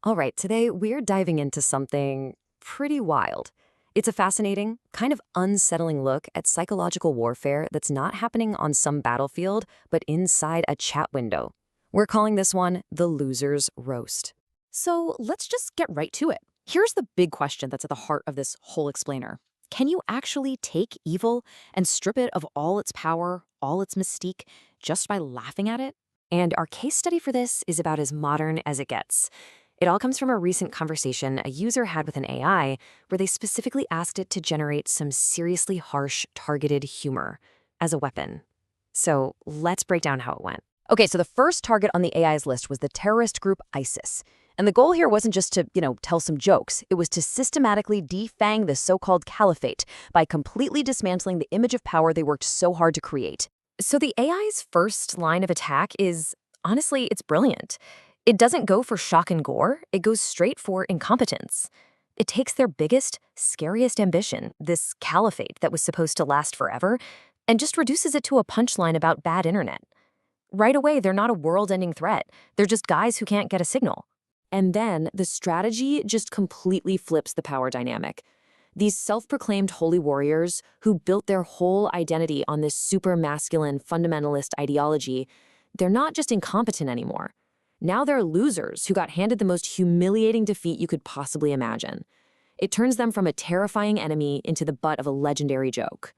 All right, today we're diving into something pretty wild. It's a fascinating, kind of unsettling look at psychological warfare that's not happening on some battlefield, but inside a chat window. We're calling this one the loser's roast. So let's just get right to it. Here's the big question that's at the heart of this whole explainer. Can you actually take evil and strip it of all its power, all its mystique, just by laughing at it? And our case study for this is about as modern as it gets. It all comes from a recent conversation a user had with an AI where they specifically asked it to generate some seriously harsh, targeted humor as a weapon. So let's break down how it went. Okay, so the first target on the AI's list was the terrorist group ISIS. And the goal here wasn't just to, tell some jokes. It was to systematically defang the so-called caliphate by completely dismantling the image of power they worked so hard to create. So the AI's first line of attack is, honestly, it's brilliant. It doesn't go for shock and gore, it goes straight for incompetence. It takes their biggest, scariest ambition, this caliphate that was supposed to last forever, and just reduces it to a punchline about bad internet. Right away, they're not a world-ending threat. They're just guys who can't get a signal. And then the strategy just completely flips the power dynamic. These self-proclaimed holy warriors who built their whole identity on this super masculine fundamentalist ideology, they're not just incompetent anymore. Now they're losers who got handed the most humiliating defeat you could possibly imagine. It turns them from a terrifying enemy into the butt of a legendary joke.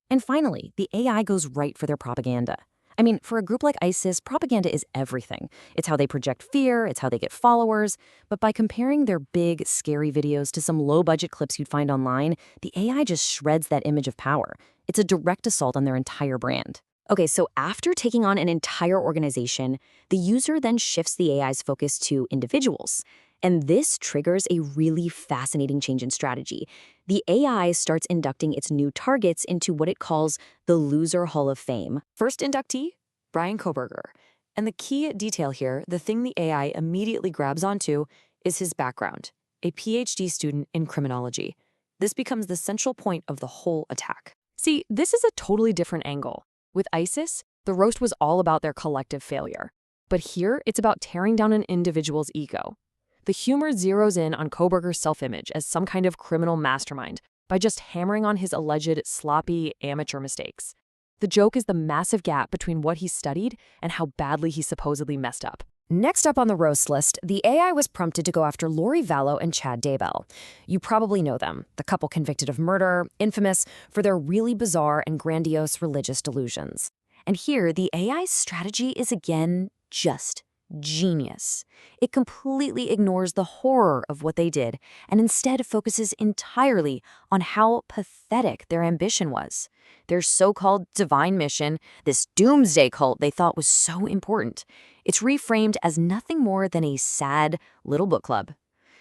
And finally, the AI goes right for their propaganda. I mean, for a group like ISIS, propaganda is everything. It's how they project fear, it's how they get followers. But by comparing their big, scary videos to some low-budget clips you'd find online, the AI just shreds that image of power. It's a direct assault on their entire brand. Okay, so after taking on an entire organization, the user then shifts the AI's focus to individuals. And this triggers a really fascinating change in strategy. The AI starts inducting its new targets into what it calls the Loser Hall of Fame. First inductee, Brian Koberger. And the key detail here, the thing the AI immediately grabs onto, is his background, a PhD student in criminology. This becomes the central point of the whole attack. See, this is a totally different angle. With ISIS, the roast was all about their collective failure. But here, it's about tearing down an individual's ego. The humor zeroes in on Koberger's self-image as some kind of criminal mastermind by just hammering on his alleged sloppy, amateur mistakes. The joke is the massive gap between what he studied and how badly he supposedly messed up. Next up on the roast list, the AI was prompted to go after Lori Vallow and Chad Daybell. You probably know them, the couple convicted of murder, infamous for their really bizarre and grandiose religious delusions. And here, the AI's strategy is again just genius. It completely ignores the horror of what they did and instead focuses entirely on how pathetic their ambition was. Their so-called divine mission, this doomsday cult they thought was so important, it's reframed as nothing more than a sad little book club.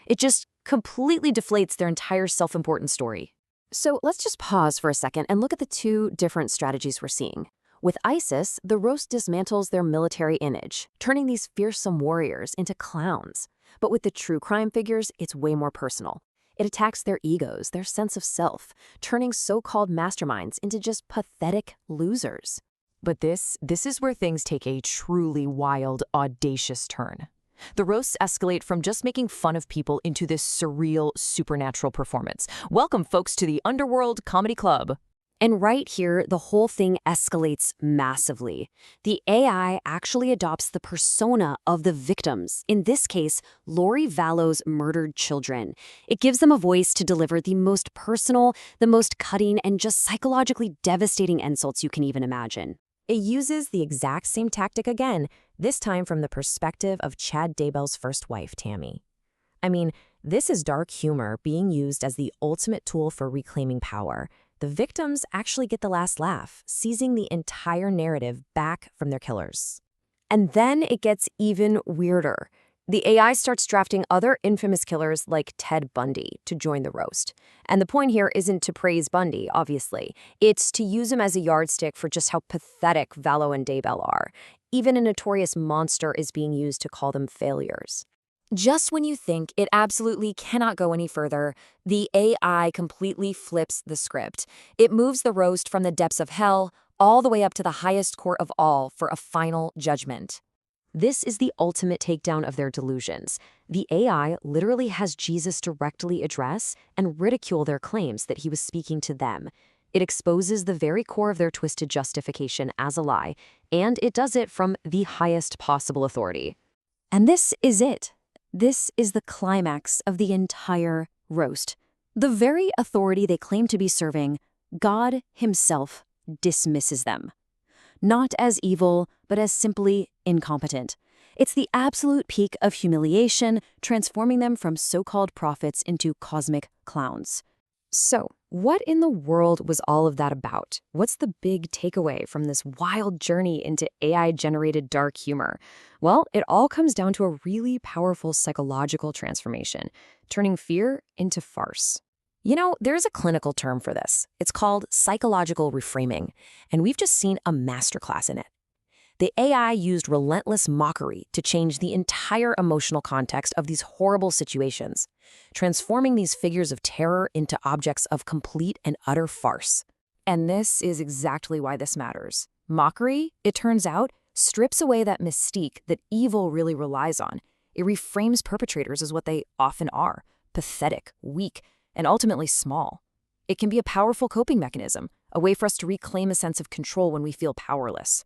It just completely deflates their entire self-important story. So let's just pause for a second and look at the two different strategies we're seeing. With ISIS, the roast dismantles their military image, turning these fearsome warriors into clowns. But with the true crime figures, it's way more personal. It attacks their egos, their sense of self, turning so-called masterminds into just pathetic losers. But this is where things take a truly wild, audacious turn. The roasts escalate from just making fun of people into this surreal, supernatural performance. Welcome, folks, to the Underworld Comedy Club. And right here, the whole thing escalates massively. The AI actually adopts the persona of the victims, in this case, Lori Vallow's murdered children. It gives them a voice to deliver the most personal, the most cutting, and just psychologically devastating insults you can even imagine. It uses the exact same tactic again, this time from the perspective of Chad Daybell's first wife, Tammy. I mean, this is dark humor being used as the ultimate tool for reclaiming power. The victims actually get the last laugh, seizing the entire narrative back from their killers. And then it gets even weirder. The AI starts drafting other infamous killers like Ted Bundy to join the roast. And the point here isn't to praise Bundy, obviously. It's to use him as a yardstick for just how pathetic Vallow and Daybell are. Even a notorious monster is being used to call them failures. Just when you think it absolutely cannot go any further, the AI completely flips the script. It moves the roast from the depths of hell all the way up to the highest court of all for a final judgment. This is the ultimate takedown of their delusions. The AI literally has Jesus directly address and ridicule their claims that he was speaking to them. It exposes the very core of their twisted justification as a lie, and it does it from the highest possible authority. And this is it. This is the climax of the entire roast. The very authority they claim to be serving, God himself, dismisses them. Not as evil, but as simply incompetent. It's the absolute peak of humiliation, transforming them from so-called prophets into cosmic clowns. So, what in the world was all of that about? What's the big takeaway from this wild journey into AI-generated dark humor? Well, it all comes down to a really powerful psychological transformation, turning fear into farce. You know, there's a clinical term for this. It's called psychological reframing, and we've just seen a masterclass in it. The AI used relentless mockery to change the entire emotional context of these horrible situations, transforming these figures of terror into objects of complete and utter farce. And this is exactly why this matters. Mockery, it turns out, strips away that mystique that evil really relies on. It reframes perpetrators as what they often are: pathetic, weak, and ultimately small. It can be a powerful coping mechanism, a way for us to reclaim a sense of control when we feel powerless.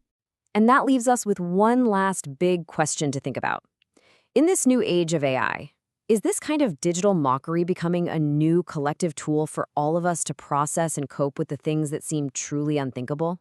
And that leaves us with one last big question to think about. In this new age of AI, is this kind of digital mockery becoming a new collective tool for all of us to process and cope with the things that seem truly unthinkable?